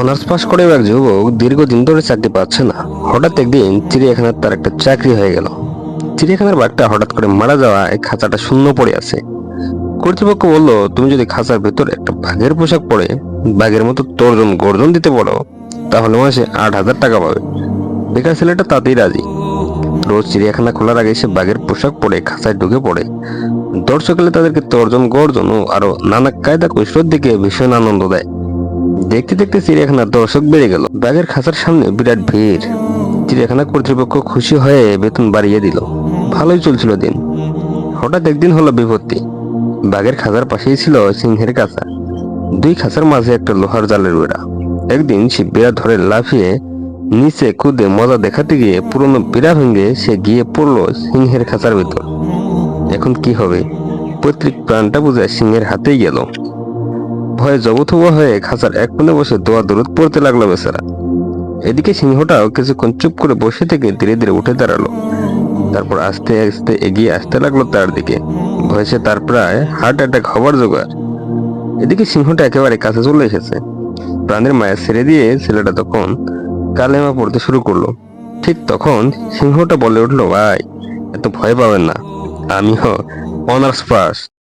Honours pass করে এক যুবক দীর্ঘদিন ধরে চাকরি পাচ্ছে না। হঠাৎ একদিন চিড়িয়াখানার তার একটা চাকরি হয়ে গেল। চিড়িয়াখানার বাঘটা হঠাৎ করে মারা যাওয়া এই খাঁচাটা শূন্য পড়ে আছে। কর্তৃপক্ষ বলল, তুমি যদি খাঁচার ভেতর একটা বাঘের পোশাক পরে বাঘের মতো তর্জন গর্জন দিতে পারো, তাহলে মাসে 8,000 টাকা পাবে। বেকার ছেলেটা তাতেই রাজি। রোজ চিড়িয়াখানা খোলার আগে সে বাঘের পোশাক পরে খাঁচায় ঢুকে পড়ে। দর্শক এলে তাদেরকে তর্জন গর্জন ও আরো নানা কায়দা কৌশল দিকে ভীষণ আনন্দ দেয়। দেখতে দেখতে চিড়িয়াখানার দর্শক বেড়ে গেল। বাঘের খাঁচার সামনে বিরাট ভিড়। চিড়িয়াখানা কর্তৃপক্ষ খুশি হয়ে বেতন বাড়িয়ে দিল। ভালোই চলছিল দিন। হঠাৎ একদিন হলো বিপত্তি। বাঘের খাঁচার পাশেই ছিল সিংহের খাঁচা। দুই খাঁচার মাঝে একটা লোহার জালের বেড়া। একদিন সে বেড়া ধরে লাফিয়ে নিচে কুদে মজা দেখাতে গিয়ে পুরনো বেড়া ভেঙে সে গিয়ে পড়লো সিংহের খাঁচার ভিতর। এখন কি হবে? পৈতৃক প্রাণটা বুঝে সিংহের হাতেই গেল। ভয়ে জবথুবা হয়ে খাঁচার এক কোণে বসে দোয়া দরুদ পড়তে লাগলো বেচারা। এদিকে সিংহটাও কিছুক্ষণ চুপ করে বসে থেকে ধীরে ধীরে উঠে দাঁড়ালো। তারপর আস্তে আস্তে এগিয়ে আসতে লাগলো তার দিকে। ভয়েসে তার প্রায় হার্ট অ্যাটাক হবার জোগাড়। এদিকে সিংহটা একেবারে কাছে চলে এসেছে। প্রাণের মায়া ছেড়ে দিয়ে ছেলেটা তখন কালেমা পড়তে শুরু করলো। ঠিক তখন সিংহটা বলে উঠলো, ভাই, এত ভয় পাবেন না, আমিও অনার্স পাস।